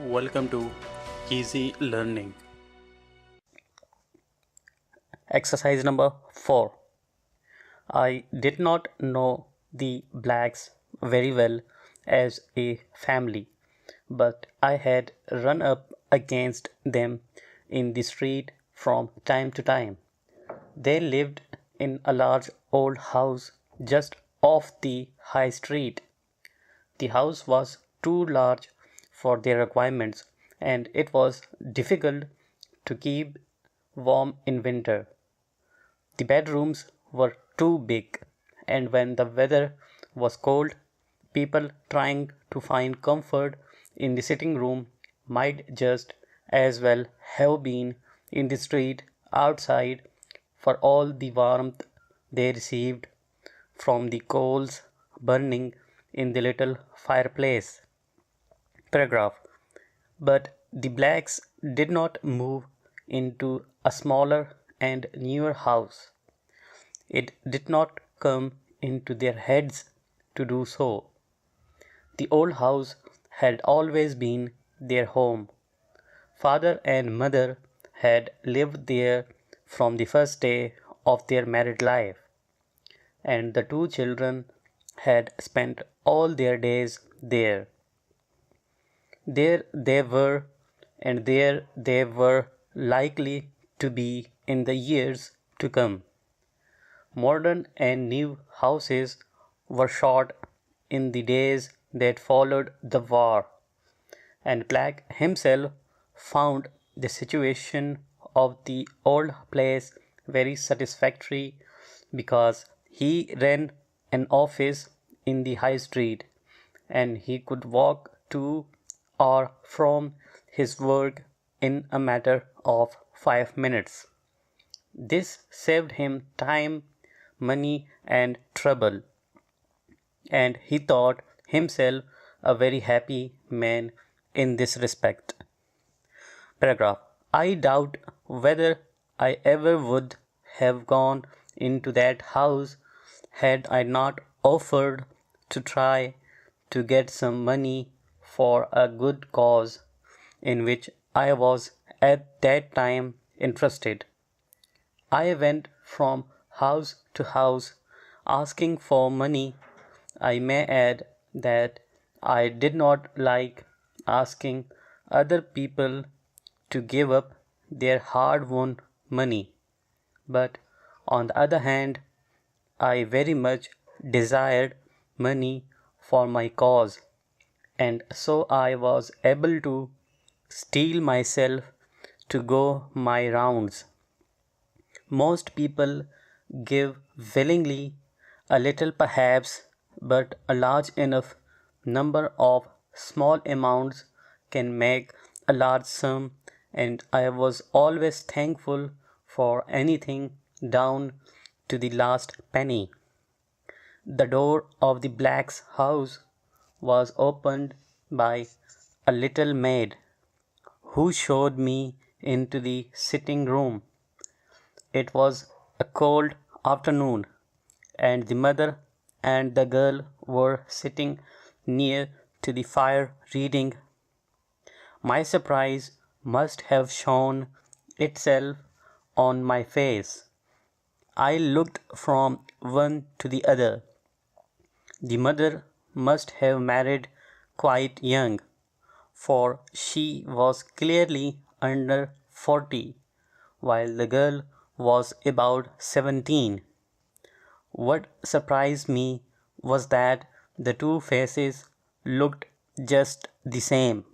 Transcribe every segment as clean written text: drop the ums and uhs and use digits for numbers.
Welcome to Easy Learning. Exercise number 4. I did not know the blacks very well as a family, but I had run up against them in the street from time to time. They lived in a large old house just off the high street. The house was too large for their requirements, and it was difficult to keep warm in winter. The bedrooms were too big, and when the weather was cold, people trying to find comfort in the sitting room might just as well have been in the street outside for all the warmth they received from the coals burning in the little fireplace. Paragraph. But the blacks did not move into a smaller and newer house. It did not come into their heads to do so. The old house had always been their home. Father and mother had lived there from the first day of their married life, and the two children had spent all their days there. There they were, and there they were likely to be in the years to come. Modern and new houses were shot in the days that followed the war, and Black himself found the situation of the old place very satisfactory because he ran an office in the high street and he could walk to or from his work in a matter of 5 minutes. This saved him time, money, and trouble, and he thought himself a very happy man in this respect. Paragraph. I doubt whether I ever would have gone into that house had I not offered to try to get some money for a good cause in which I was at that time interested. I went from house to house asking for money. I may add that I did not like asking other people to give up their hard won money, but on the other hand, I very much desired money for my cause, and so I was able to steel myself to go my rounds. Most people give willingly, a little perhaps, but a large enough number of small amounts can make a large sum, and I was always thankful for anything down to the last penny. The door of the black's house was opened by a little maid, who showed me into the sitting room. It was a cold afternoon, and the mother and the girl were sitting near to the fire reading. My surprise must have shown itself on my face. I looked from one to the other. The mother must have married quite young, for she was clearly under 40, while the girl was about 17. What surprised me was that the two faces looked just the same.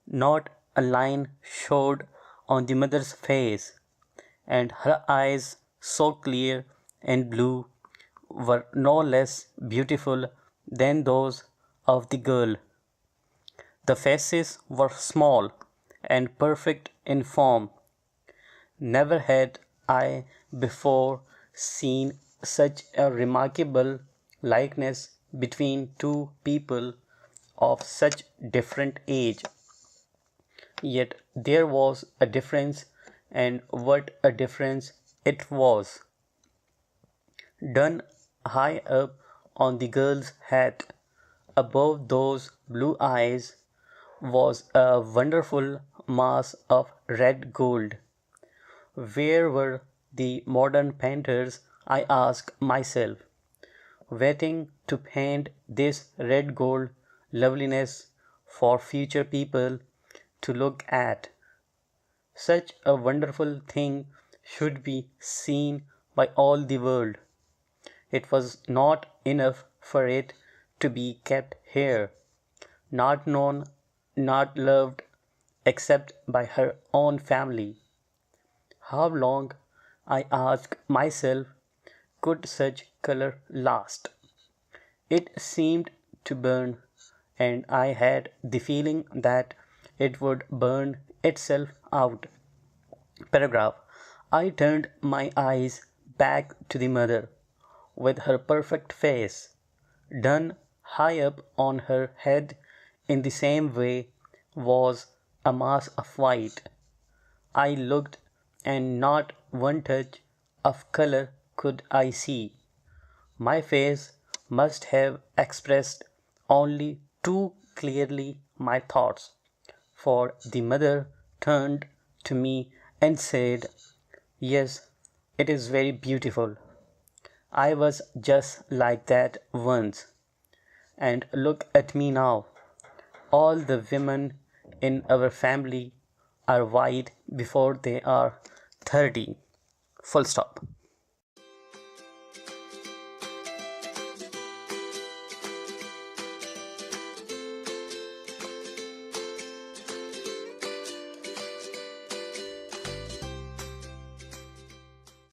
Not a line showed on the mother's face, and her eyes, so clear and blue, were no less beautiful than those of the girl. The faces were small and perfect in form. Never had I before seen such a remarkable likeness between two people of such different age. Yet there was a difference, and what a difference it was! Done high up on the girl's hat, above those blue eyes, was a wonderful mass of red gold. Where were the modern painters, I asked myself, waiting to paint this red gold loveliness for future people to look at? Such a wonderful thing should be seen by all the world. It was not enough for it to be kept here, not known, not loved, except by her own family. How long, I asked myself, could such color last? It seemed to burn, and I had the feeling that it would burn itself out. Paragraph. I turned my eyes back to the mother, with her perfect face, done high up on her head in the same way, was a mass of white. I looked, and not one touch of color could I see. My face must have expressed only too clearly my thoughts, for the mother turned to me and said, "Yes, it is very beautiful. I was just like that once. And look at me now. All the women in our family are white before they are 30." Full stop.